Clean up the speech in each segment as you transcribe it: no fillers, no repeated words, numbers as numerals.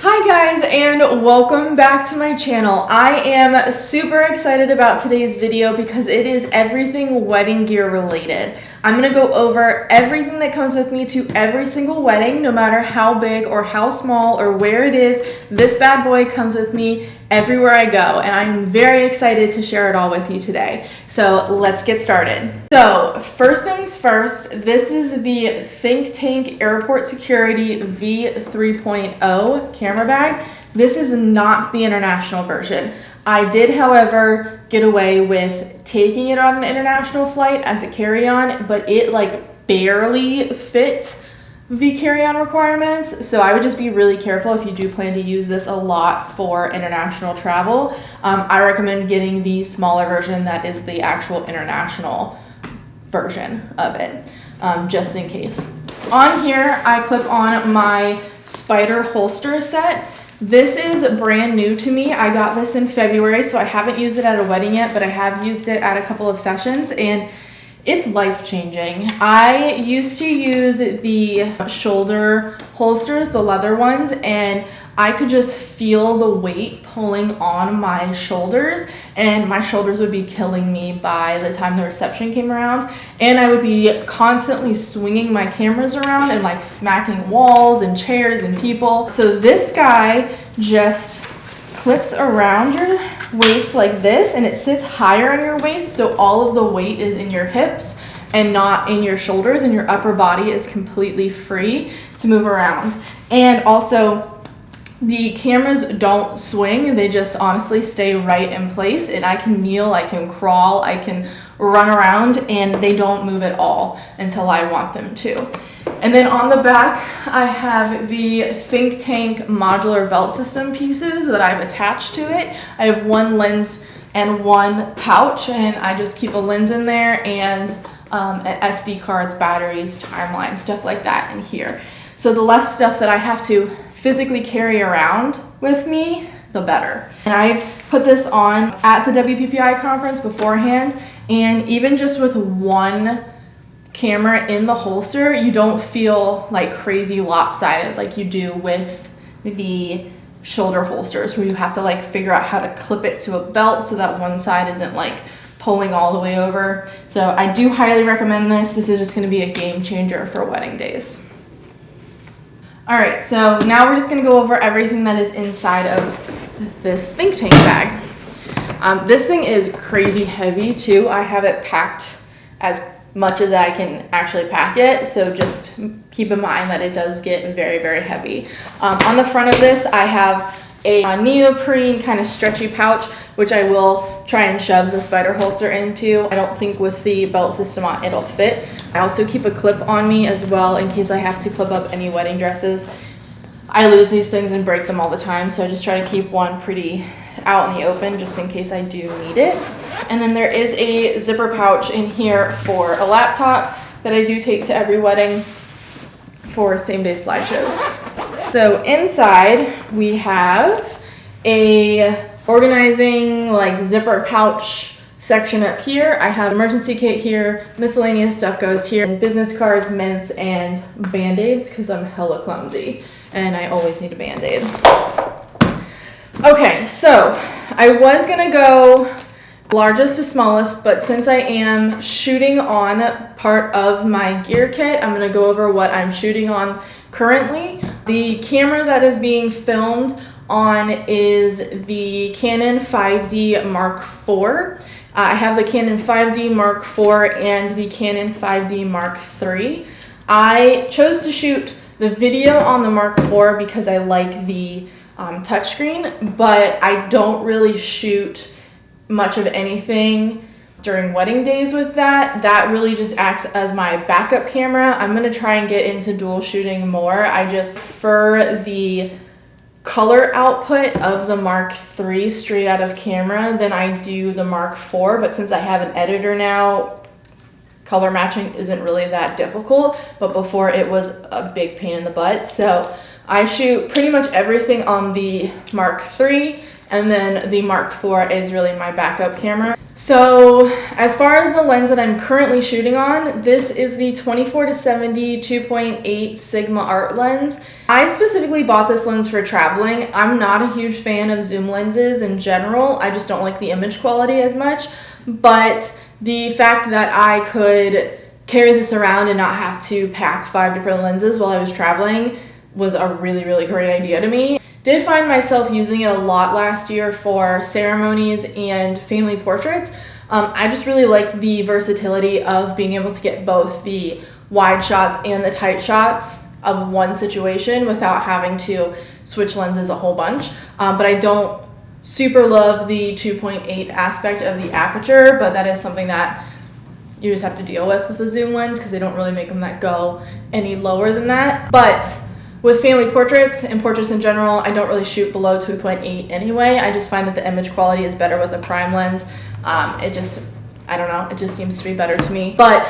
Hi guys, and welcome back to my channel. I am super excited about today's video because it is everything wedding gear related. I'm going to go over everything that comes with me to every single wedding, no matter how big or how small or where it is. This bad boy comes with me everywhere I go, and I'm very excited to share it all with you today. So let's get started. So first things first, this is the Think Tank Airport Security V3.0 camera bag. This is not the international version. I did, however, get away with taking it on an international flight as a carry-on, but it like barely fits the carry-on requirements. So I would just be really careful if you do plan to use this a lot for international travel. I recommend getting the smaller version that is the actual international version of it, just in case. On here, I clip on my spider holster set. This is brand new to me. I got this in February, so I haven't used it at a wedding yet, but I have used it at a couple of sessions, and it's life-changing. I used to use the shoulder holsters, the leather ones, and I could just feel the weight pulling on my shoulders, and my shoulders would be killing me by the time the reception came around, and I would be constantly swinging my cameras around and like smacking walls and chairs and people. So this guy just clips around your waist like this, and it sits higher on your waist, so all of the weight is in your hips and not in your shoulders, and your upper body is completely free to move around. And also, the cameras don't swing, they just honestly stay right in place, and I can kneel, I can crawl, I can run around, and they don't move at all until I want them to. And then on the back, I have the Think Tank modular belt system pieces that I've attached to it. I have one lens and one pouch, and I just keep a lens in there and SD cards, batteries, timeline, stuff like that in here. So the less stuff that I have to physically carry around with me, the better. And I put this on at the WPPI conference beforehand, and even just with one camera in the holster, you don't feel like crazy lopsided like you do with the shoulder holsters, where you have to like figure out how to clip it to a belt so that one side isn't like pulling all the way over. So I do highly recommend this. This is just going to be a game changer for wedding days. All right, so now we're just going to go over everything that is inside of this Think Tank bag. This thing is crazy heavy too. I have it packed as much as I can actually pack it, so just keep in mind that it does get very, very heavy. On the front of this, I have a neoprene kind of stretchy pouch, which I will try and shove the spider holster into. I don't think with the belt system on it'll fit. I also keep a clip on me as well in case I have to clip up any wedding dresses. I lose these things and break them all the time, so I just try to keep one pretty out in the open just in case I do need it. And then there is a zipper pouch in here for a laptop that I do take to every wedding for same-day slideshows. So inside we have a organizing like zipper pouch section up here. I have emergency kit here, miscellaneous stuff goes here, and business cards, mints, and band-aids because I'm hella clumsy and I always need a band-aid. Okay, so I was gonna go largest to smallest, but since I am shooting on part of my gear kit, I'm gonna go over what I'm shooting on currently. The camera that is being filmed on is the Canon 5D Mark IV. I have the Canon 5D Mark IV and the Canon 5D Mark III. I chose to shoot the video on the Mark IV because I like the touchscreen, but I don't really shoot much of anything during wedding days with that. That really just acts as my backup camera. I'm gonna try and get into dual shooting more. I just prefer the color output of the Mark III straight out of camera than I do the Mark IV, but since I have an editor now, color matching isn't really that difficult, but before it was a big pain in the butt. So I shoot pretty much everything on the Mark III, and then the Mark IV is really my backup camera. So as far as the lens that I'm currently shooting on, this is the 24-70 2.8 Sigma art lens. I specifically bought this lens for traveling. I'm not a huge fan of zoom lenses in general. I just don't like the image quality as much, but the fact that I could carry this around and not have to pack 5 different lenses while I was traveling was a really, really great idea to me. Did find myself using it a lot last year for ceremonies and family portraits. I just really liked the versatility of being able to get both the wide shots and the tight shots of one situation without having to switch lenses a whole bunch. But I don't super love the 2.8 aspect of the aperture, but that is something that you just have to deal with a zoom lens because they don't really make them that go any lower than that. But with family portraits and portraits in general, I don't really shoot below 2.8 anyway. I just find that the image quality is better with a prime lens. I don't know, it just seems to be better to me. But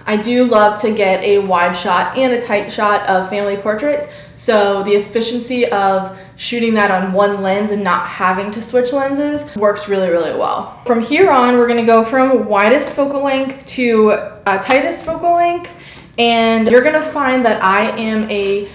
I do love to get a wide shot and a tight shot of family portraits. So the efficiency of shooting that on one lens and not having to switch lenses works really, really well. From here on, we're gonna go from widest focal length to tightest focal length. And you're gonna find that I am a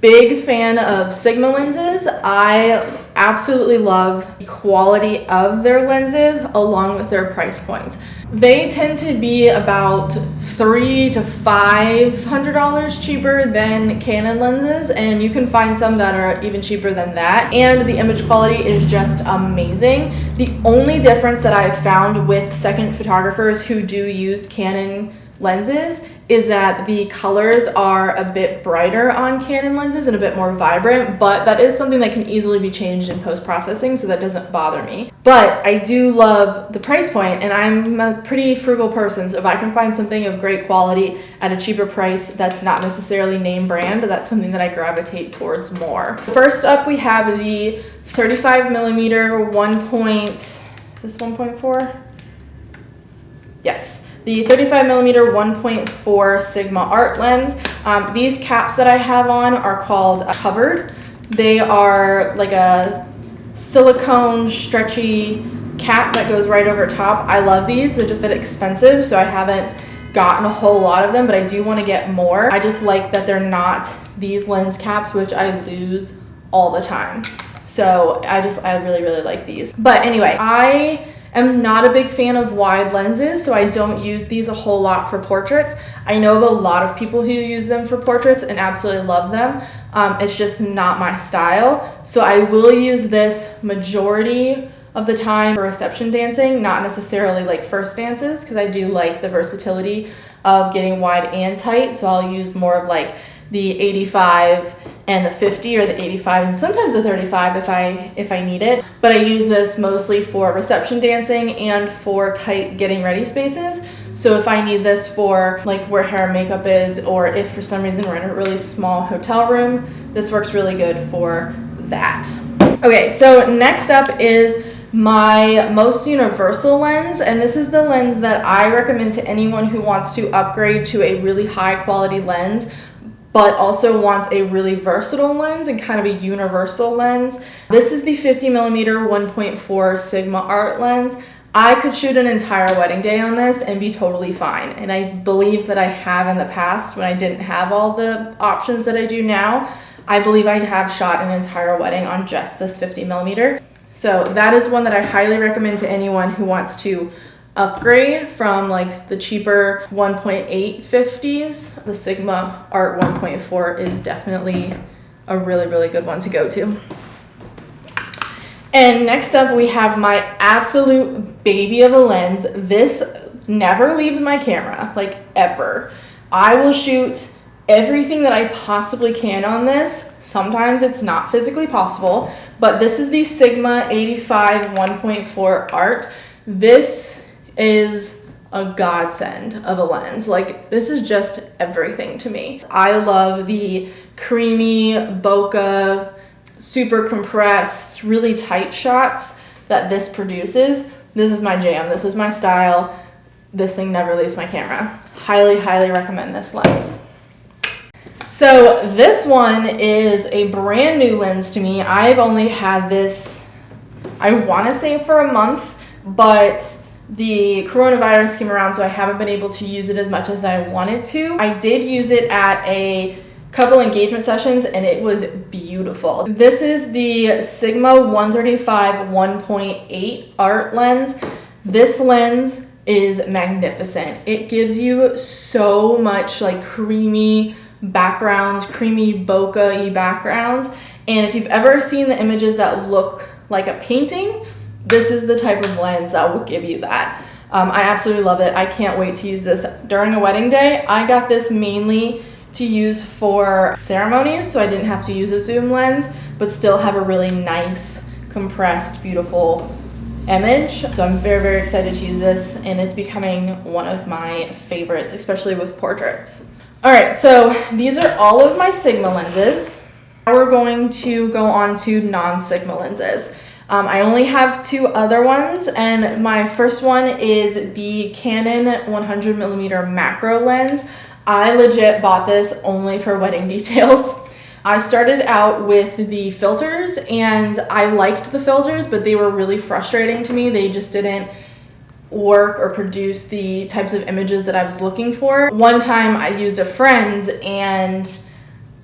big fan of Sigma lenses. I absolutely love the quality of their lenses along with their price points. They tend to be about $300 to $500 cheaper than Canon lenses, and you can find some that are even cheaper than that. And the image quality is just amazing. The only difference that I've found with second photographers who do use Canon lenses is that the colors are a bit brighter on Canon lenses and a bit more vibrant, but that is something that can easily be changed in post-processing, so that doesn't bother me. But I do love the price point, and I'm a pretty frugal person, so if I can find something of great quality at a cheaper price that's not necessarily name brand, that's something that I gravitate towards more. First up, we have the 35mm 1.4? Yes. The 35mm 1.4 Sigma art lens. These caps that I have on are called covered. They are like a silicone stretchy cap that goes right over top. I love these. They're just a bit expensive, so I haven't gotten a whole lot of them, but I do want to get more. I just like that they're not these lens caps, which I lose all the time. So I really, really like these. But anyway, I'm not a big fan of wide lenses, so I don't use these a whole lot for portraits. I know of a lot of people who use them for portraits and absolutely love them. It's just not my style. So I will use this majority of the time for reception dancing, not necessarily like first dances, because I do like the versatility of getting wide and tight. So I'll use more of like the 85 and the 50, or the 85 and sometimes the 35 if I need it. But I use this mostly for reception dancing and for tight getting ready spaces. So if I need this for like where hair and makeup is, or if for some reason we're in a really small hotel room, this works really good for that. Okay, so next up is my most universal lens, and this is the lens that I recommend to anyone who wants to upgrade to a really high quality lens but also wants a really versatile lens and kind of a universal lens. This is the 50mm 1.4 Sigma art lens. I could shoot an entire wedding day on this and be totally fine, and I believe that I have in the past when I didn't have all the options that I do now. I believe I have shot an entire wedding on just this 50mm. So that is one that I highly recommend to anyone who wants to upgrade from like the cheaper 1.8 50s. The Sigma Art 1.4 is definitely a really, really good one to go to. And next up, we have my absolute baby of a lens. This never leaves my camera, like ever. I will shoot everything that I possibly can on this. Sometimes it's not physically possible, but this is the Sigma 85 1.4 Art. This is a godsend of a lens. Like, this is just everything to me. I love the creamy bokeh super compressed, really tight shots that this produces, this is my jam. This is my style. This thing never leaves my camera. Highly, highly recommend this lens. So this one is a brand new lens to me. I've only had this, I want to say for a month, but the coronavirus came around, so I haven't been able to use it as much as I wanted to. I did use it at a couple engagement sessions and it was beautiful. This is the Sigma 135 1.8 art lens. This lens is magnificent. It gives you so much like creamy backgrounds, creamy bokeh-y backgrounds. And if you've ever seen the images that look like a painting, this is the type of lens that will give you that. I absolutely love it. I can't wait to use this during a wedding day. I got this mainly to use for ceremonies, so I didn't have to use a zoom lens, but still have a really nice, compressed, beautiful image. So I'm very, very excited to use this, and it's becoming one of my favorites, especially with portraits. All right, so these are all of my Sigma lenses. Now we're going to go on to non-Sigma lenses. I only have two other ones, and my first one is the Canon 100mm macro lens. I legit bought this only for wedding details. I started out with the filters and I liked the filters, but they were really frustrating to me. They just didn't work or produce the types of images that I was looking for. One time I used a friend's and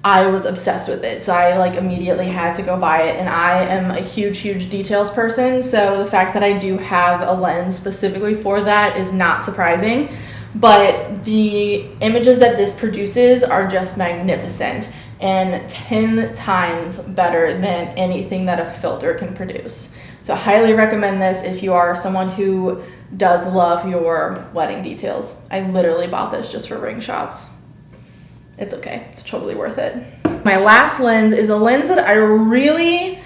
I was obsessed with it. So I like immediately had to go buy it, and I am a huge, huge details person. So the fact that I do have a lens specifically for that is not surprising. But the images that this produces are just magnificent and 10 times better than anything that a filter can produce. So I highly recommend this if you are someone who does love your wedding details. I literally bought this just for ring shots. It's okay, it's totally worth it. My last lens is a lens that I really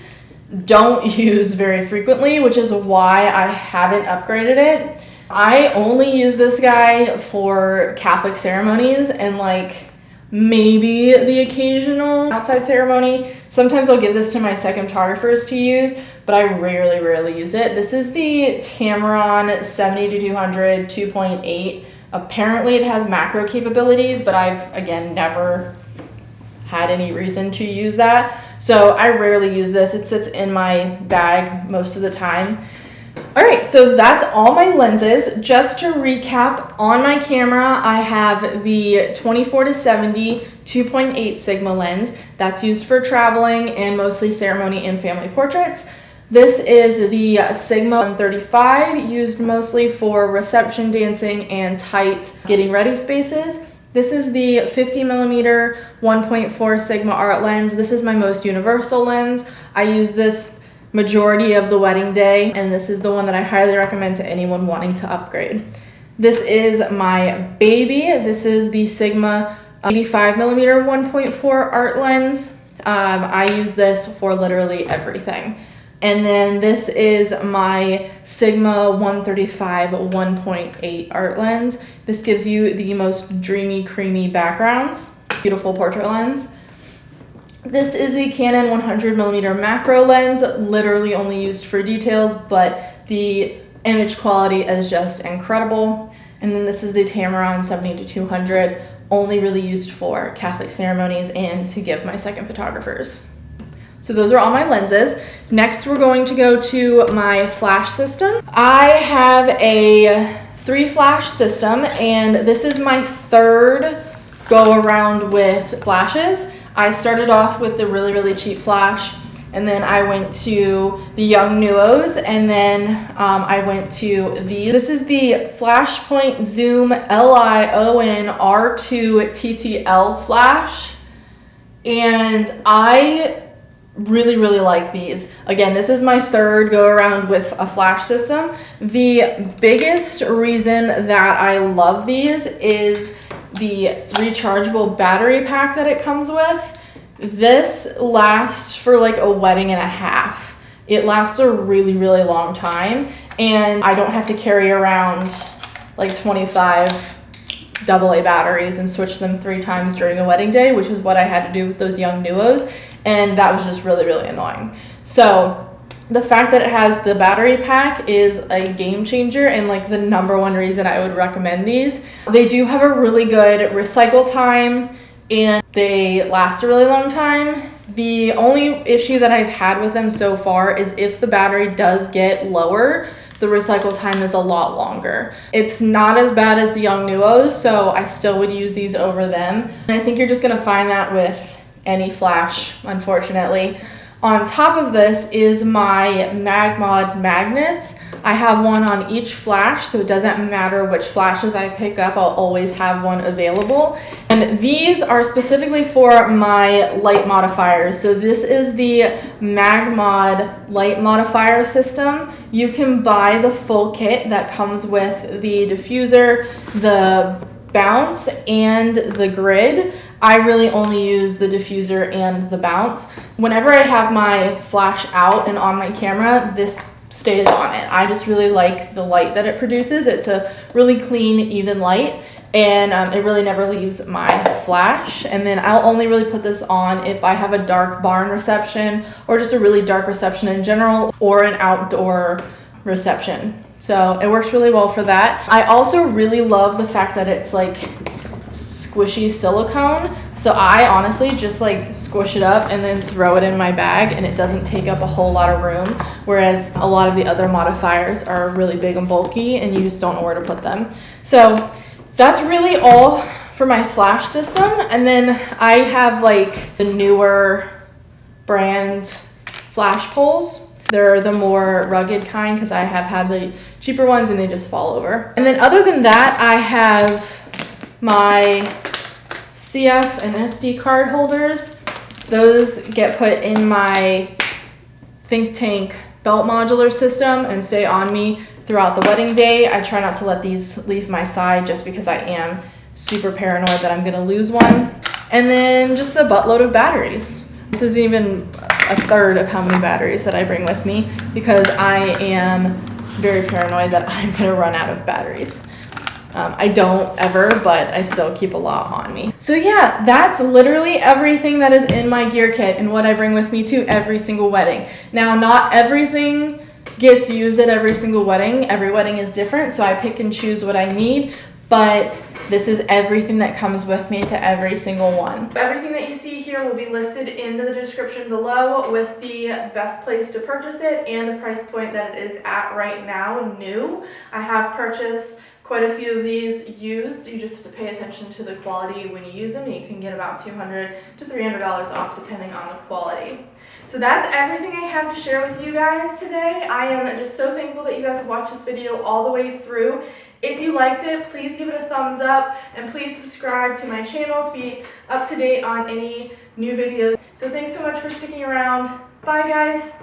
don't use very frequently, which is why I haven't upgraded it. I only use this guy for Catholic ceremonies and like maybe the occasional outside ceremony. Sometimes I'll give this to my second photographers to use, but I rarely use it. This is the Tamron 70-200 2.8. Apparently it has macro capabilities, but I've, again, never had any reason to use that. So I rarely use this. It sits in my bag most of the time. All right, so that's all my lenses. Just to recap, on my camera, I have the 24-70 2.8 Sigma lens. That's used for traveling and mostly ceremony and family portraits. This is the Sigma 135, used mostly for reception dancing and tight getting ready spaces. This is the 50mm 1.4 Sigma art lens. This is my most universal lens. I use this majority of the wedding day, and this is the one that I highly recommend to anyone wanting to upgrade. This is my baby. This is the Sigma 85mm 1.4 art lens. I use this for literally everything. And then this is my Sigma 135 1.8 art lens. This gives you the most dreamy, creamy backgrounds. Beautiful portrait lens. This is a Canon 100mm macro lens, literally only used for details, but the image quality is just incredible. And then this is the Tamron 70-200, only really used for Catholic ceremonies and to give my second photographers. So those are all my lenses. Next, we're going to go to my flash system. I have a 3-flash system, and this is my third go around with flashes. I started off with the really, really cheap flash, and then I went to the Young Nuos, and then I went to this is the Flashpoint Zoom LION R2 TTL flash, and I really, really like these. Again, this is my third go around with a flash system. The biggest reason that I love these is the rechargeable battery pack that it comes with. This lasts for like a wedding and a half. It lasts a really, really long time, and I don't have to carry around like 25 AA batteries and switch them 3 times during a wedding day, which is what I had to do with those Young Nuos. and that was just really, really annoying. So the fact that it has the battery pack is a game changer and like the number one reason I would recommend these. They do have a really good recycle time and they last a really long time. The only issue that I've had with them so far is if the battery does get lower, the recycle time is a lot longer. It's not as bad as the Young Nuos, so I still would use these over them. And I think you're just gonna find that with any flash, unfortunately. On top of this is my MagMod magnet. I have one on each flash, so it doesn't matter which flashes I pick up, I'll always have one available. And these are specifically for my light modifiers. So this is the MagMod light modifier system. You can buy the full kit that comes with the diffuser, the bounce, and the grid. I really only use the diffuser and the bounce. Whenever I have my flash out and on my camera, this stays on it. I just really like the light that it produces. It's a really clean, even light, and it really never leaves my flash. And then I'll only really put this on if I have a dark barn reception or just a really dark reception in general or an outdoor reception. So it works really well for that. I also really love the fact that it's like squishy silicone, so I honestly just like squish it up and then throw it in my bag and it doesn't take up a whole lot of room, whereas a lot of the other modifiers are really big and bulky and you just don't know where to put them. So that's really all for my flash system. And then I have like the newer brand flash poles. They're the more rugged kind because I have had the cheaper ones and they just fall over. And then other than that, I have my CF and SD card holders. Those get put in my Think Tank belt modular system and stay on me throughout the wedding day. I try not to let these leave my side just because I am super paranoid that I'm gonna lose one. And then just a buttload of batteries. This is even a third of how many batteries that I bring with me because I am very paranoid that I'm gonna run out of batteries. I don't ever, but I still keep a lot on me. So yeah, that's literally everything that is in my gear kit and what I bring with me to every single wedding. Now, not everything gets used at every single wedding. Every wedding is different, so I pick and choose what I need, but this is everything that comes with me to every single one. Everything that you see here will be listed in the description below with the best place to purchase it and the price point that it is at right now, new. I have purchased quite a few of these used. You just have to pay attention to the quality when you use them. You can get about $200 to $300 off depending on the quality. So that's everything I have to share with you guys today. I am just so thankful that you guys have watched this video all the way through. If you liked it, please give it a thumbs up and please subscribe to my channel to be up to date on any new videos. So thanks so much for sticking around. Bye guys.